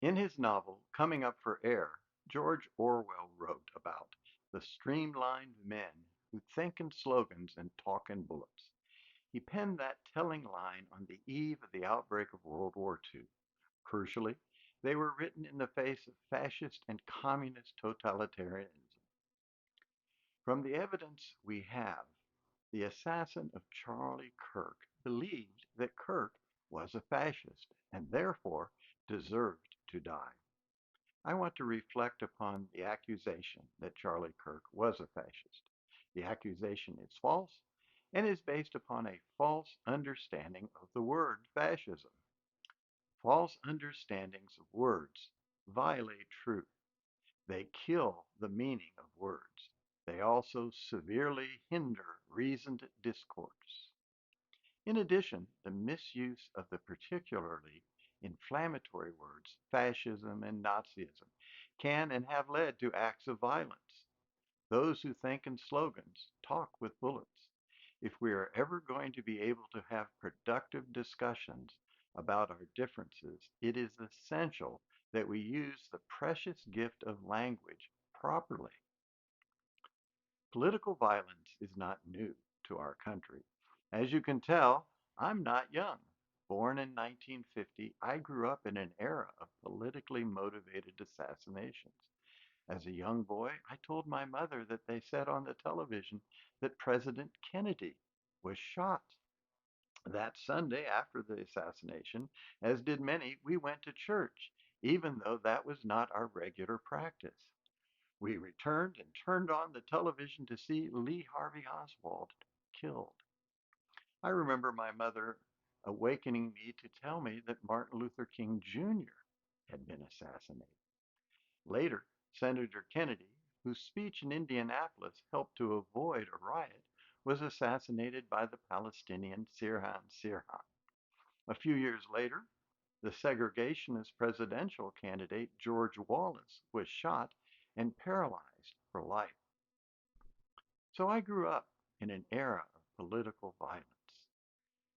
In his novel Coming Up for Air, George Orwell wrote about the streamlined men who think in slogans and talk in bullets. He penned that telling line on the eve of the outbreak of World War II. Crucially, they were written in the face of fascist and communist totalitarianism. From the evidence we have, the assassin of Charlie Kirk believed that Kirk was a fascist and therefore deserved to die. I want to reflect upon the accusation that Charlie Kirk was a fascist. The accusation is false and is based upon a false understanding of the word fascism. False understandings of words violate truth. They kill the meaning of words. They also severely hinder reasoned discourse. In addition, the misuse of the particularly inflammatory words fascism and Nazism can and have led to acts of violence. Those who think in slogans talk with bullets. If we are ever going to be able to have productive discussions about our differences, it is essential that we use the precious gift of language properly. Political violence is not new to our country. As you can tell, I'm not young. Born in 1950, I grew up in an era of politically motivated assassinations. As a young boy, I told my mother that they said on the television that President Kennedy was shot. That Sunday after the assassination, as did many, we went to church, even though that was not our regular practice. We returned and turned on the television to see Lee Harvey Oswald killed. I remember my mother awakening me to tell me that Martin Luther King Jr. had been assassinated. Later, Senator Kennedy, whose speech in Indianapolis helped to avoid a riot, was assassinated by the Palestinian Sirhan Sirhan. A few years later, the segregationist presidential candidate George Wallace was shot and paralyzed for life. So I grew up in an era of political violence.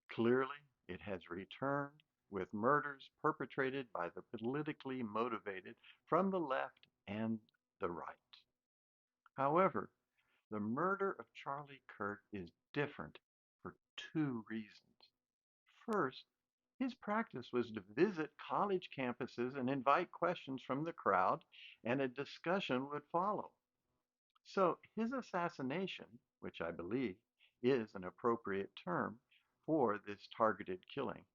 Clearly, it has returned with murders perpetrated by the politically motivated from the left and the right. However, the murder of Charlie Kirk is different for two reasons. First, his practice was to visit college campuses and invite questions from the crowd, and a discussion would follow. So his assassination, which I believe is an appropriate term for this targeted killing,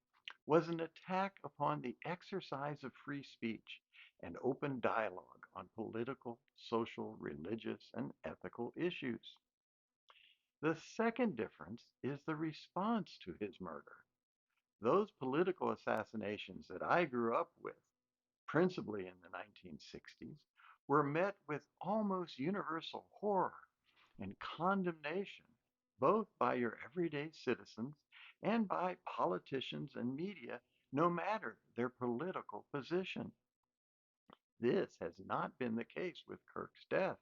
was an attack upon the exercise of free speech and open dialogue on political, social, religious, and ethical issues. The second difference is the response to his murder. Those political assassinations that I grew up with, principally in the 1960s, were met with almost universal horror and condemnation, both by your everyday citizens and by politicians and media, no matter their political position. This has not been the case with Kirk's death.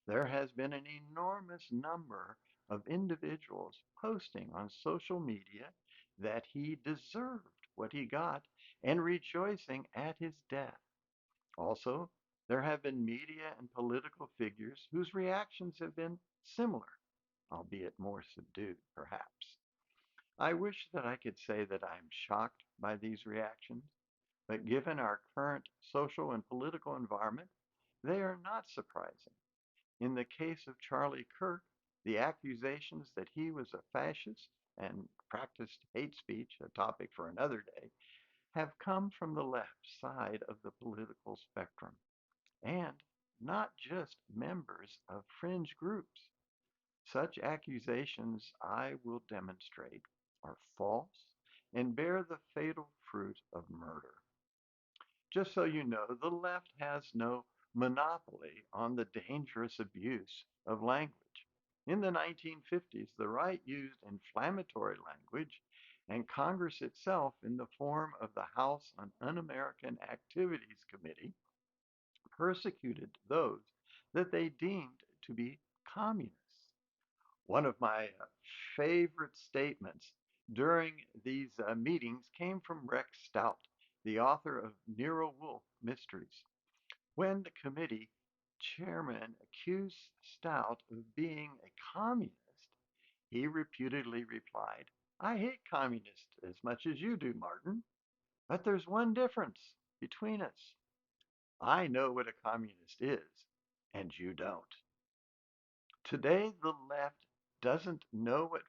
There has been an enormous number of individuals posting on social media that he deserved what he got and rejoicing at his death. Also, there have been media and political figures whose reactions have been similar, albeit more subdued, perhaps. I wish that I could say that I am shocked by these reactions, but given our current social and political environment, they are not surprising. In the case of Charlie Kirk, the accusations that he was a fascist and practiced hate speech, a topic for another day, have come from the left side of the political spectrum, and not just members of fringe groups. Such accusations, I will demonstrate, are false and bear the fatal fruit of murder. Just so you know, the left has no monopoly on the dangerous abuse of language. In the 1950s, the right used inflammatory language, and Congress itself, in the form of the House on Un American Activities Committee, persecuted those that they deemed to be communists. One of my favorite statements during these meetings came from Rex Stout. the author of Nero Wolfe Mysteries. When the committee chairman accused Stout of being a communist, he reputedly replied, I hate communists as much as you do, Martin, but there's one difference between us. I know what a communist is, and you don't. Today, the left doesn't know what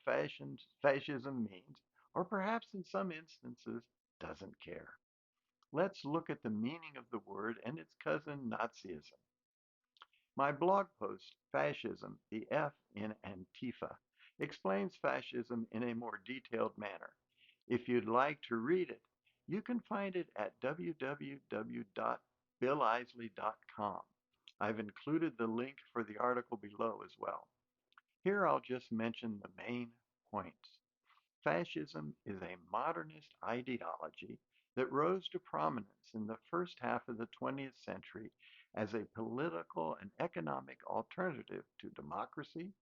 fascism means, or perhaps in some instances doesn't care. Let's look at the meaning of the word and its cousin Nazism. My blog post, Fascism, the F in Antifa, explains fascism in a more detailed manner. If you'd like to read it, you can find it at www.billisley.com. I've included the link for the article below as well. Here I'll just mention the main points. Fascism is a modernist ideology that rose to prominence in the first half of the 20th century as a political and economic alternative to democracy,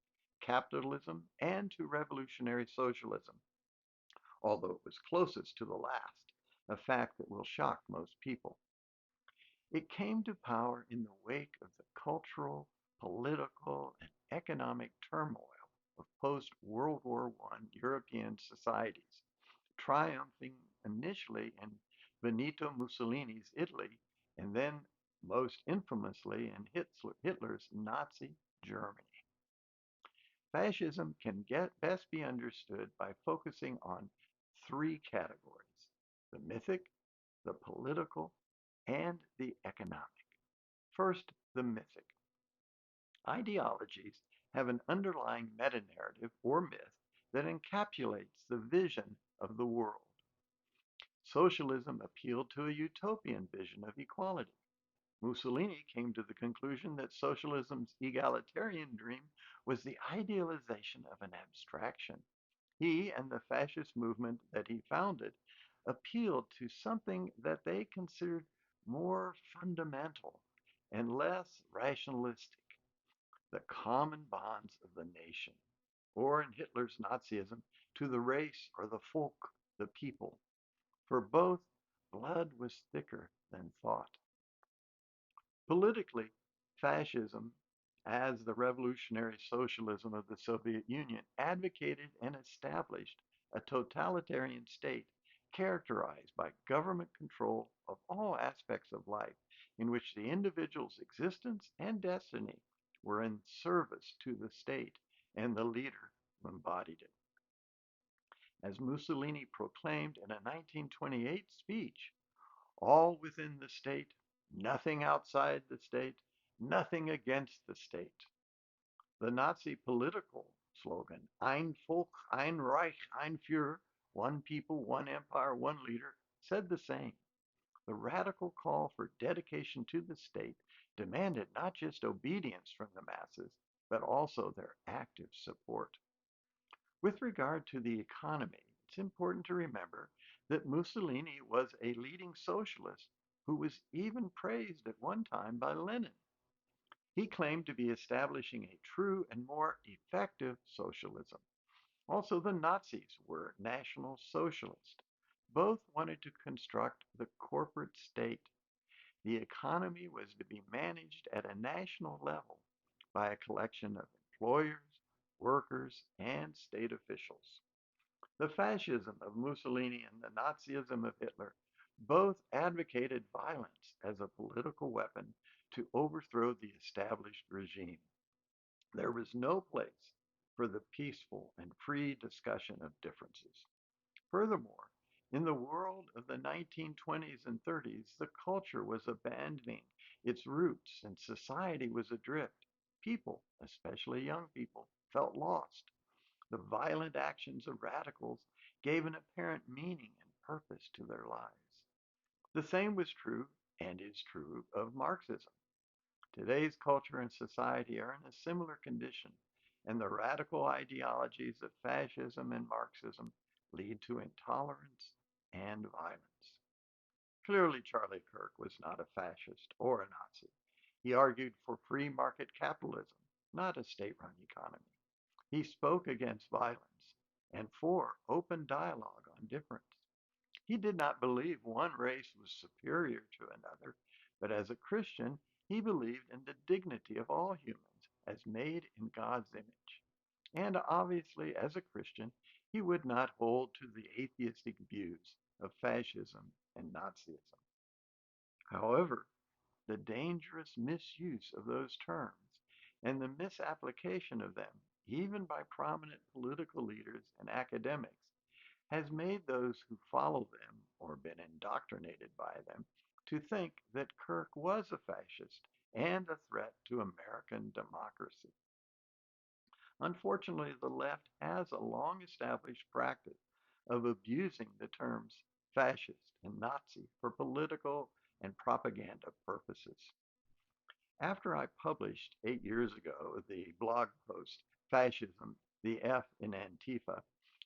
capitalism, and to revolutionary socialism, although it was closest to the last, a fact that will shock most people. It came to power in the wake of the cultural, political, and economic turmoil of post-World War I European societies, triumphing initially in Benito Mussolini's Italy and then most infamously in Hitler's Nazi Germany. Fascism can best be understood by focusing on three categories: the mythic, the political, and the economic. First, the mythic. Ideologies have an underlying meta-narrative or myth that encapsulates the vision of the world. Socialism appealed to a utopian vision of equality. Mussolini came to the conclusion that socialism's egalitarian dream was the idealization of an abstraction. He and the fascist movement that he founded appealed to something that they considered more fundamental and less rationalistic: the common bonds of the nation, or in Hitler's Nazism, to the race or the folk, the people. For both, blood was thicker than thought. Politically, fascism, as the revolutionary socialism of the Soviet Union, advocated and established a totalitarian state characterized by government control of all aspects of life, in which the individual's existence and destiny were in service to the state and the leader who embodied it. As Mussolini proclaimed in a 1928 speech, all within the state, nothing outside the state, nothing against the state. The Nazi political slogan, Ein Volk, ein Reich, ein Führer, one people, one empire, one leader, said the same. The radical call for dedication to the state demanded not just obedience from the masses, but also their active support. With regard to the economy, it's important to remember that Mussolini was a leading socialist who was even praised at one time by Lenin. He claimed to be establishing a true and more effective socialism. Also, the Nazis were National Socialists. Both wanted to construct the corporate state. The economy was to be managed at a national level by a collection of employers, workers, and state officials. The fascism of Mussolini and the Nazism of Hitler both advocated violence as a political weapon to overthrow the established regime. There was no place for the peaceful and free discussion of differences. Furthermore, in the world of the 1920s and 30s, the culture was abandoning its roots and society was adrift. People, especially young people, felt lost. The violent actions of radicals gave an apparent meaning and purpose to their lives. The same was true, and is true, of Marxism. Today's culture and society are in a similar condition, and the radical ideologies of fascism and Marxism lead to intolerance and violence. Clearly, Charlie Kirk was not a fascist or a Nazi. He argued for free market capitalism, not a state run economy. He spoke against violence and for open dialogue on difference. He did not believe one race was superior to another, but as a Christian, he believed in the dignity of all humans as made in God's image. And obviously, as a Christian, he would not hold to the atheistic views of fascism and Nazism. However, the dangerous misuse of those terms and the misapplication of them, even by prominent political leaders and academics, has made those who follow them or been indoctrinated by them to think that Kirk was a fascist and a threat to American democracy. Unfortunately, the left has a long established practice of abusing the terms fascist and Nazi for political and propaganda purposes. After I published 8 years ago the blog post, Fascism, the F in Antifa,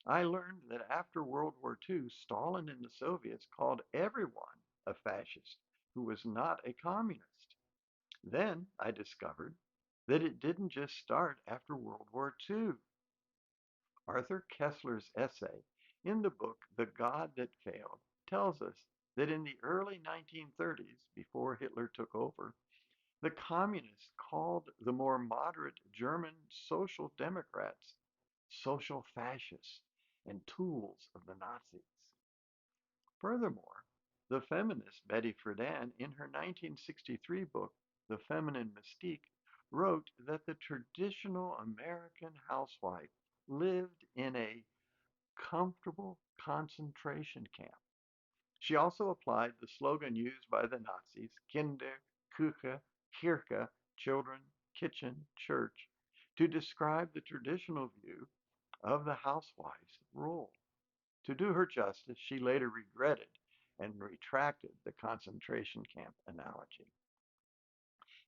I learned that after World War II, Stalin and the Soviets called everyone a fascist who was not a communist. Then I discovered that it didn't just start after World War II. Arthur Koestler's essay in the book The God That Failed tells us that in the early 1930s, before Hitler took over, the communists called the more moderate German social democrats social fascists and tools of the Nazis. Furthermore, the feminist Betty Friedan, in her 1963 book, The Feminine Mystique, wrote that the traditional American housewife lived in a comfortable concentration camp. She also applied the slogan used by the Nazis, Kinder, Küche, Kirche, children, kitchen, church, to describe the traditional view of the housewife's role. To do her justice, she later regretted and retracted the concentration camp analogy.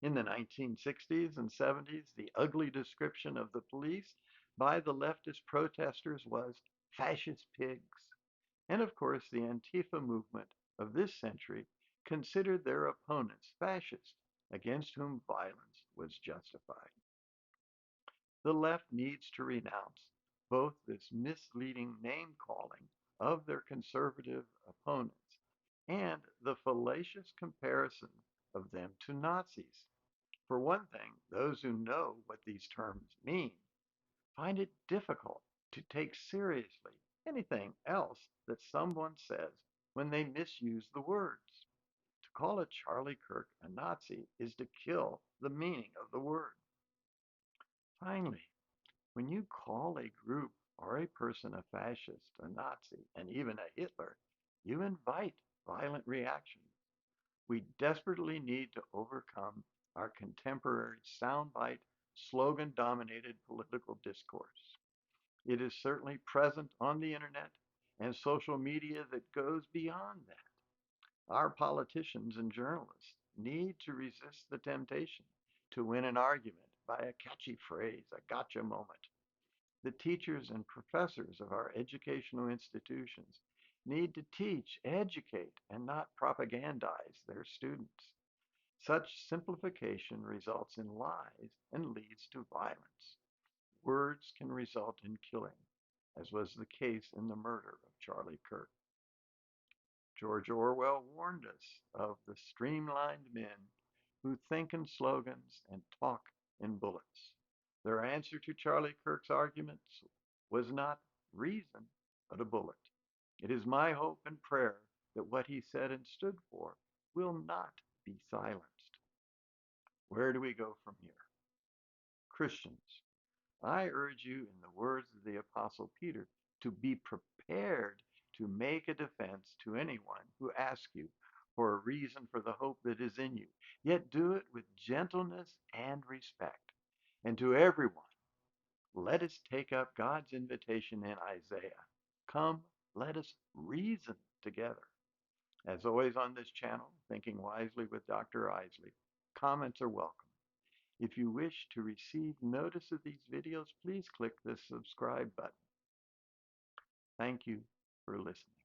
In the 1960s and 70s, the ugly description of the police by the leftist protesters was fascist pigs. And of course, the Antifa movement of this century considered their opponents fascist, against whom violence was justified. The left needs to renounce both this misleading name calling of their conservative opponents and the fallacious comparison of them to Nazis. For one thing, those who know what these terms mean find it difficult to take seriously anything else that someone says when they misuse the words. To call a Charlie Kirk a Nazi is to kill the meaning of the word. Finally, when you call a group or a person a fascist, a Nazi, and even a Hitler, you invite violent reactions. We desperately need to overcome our contemporary soundbite, slogan dominated political discourse. It is certainly present on the internet and social media that goes beyond that. Our politicians and journalists need to resist the temptation to win an argument by a catchy phrase, a gotcha moment. The teachers and professors of our educational institutions need to teach, educate, and not propagandize their students. Such simplification results in lies and leads to violence. Words can result in killing, as was the case in the murder of Charlie Kirk. George Orwell warned us of the streamlined men who think in slogans and talk in bullets. Their answer to Charlie Kirk's arguments was not reason, but a bullet. It is my hope and prayer that what he said and stood for will not be silenced. Where do we go from here? Christians, I urge you, in the words of the Apostle Peter, to be prepared to make a defense to anyone who asks you for a reason for the hope that is in you, yet do it with gentleness and respect. And to everyone, let us take up God's invitation in Isaiah. Come, let us reason together. As always on this channel, Thinking Wisely with Dr. Isley, comments are welcome. If you wish to receive notice of these videos, please click the subscribe button. Thank you for listening.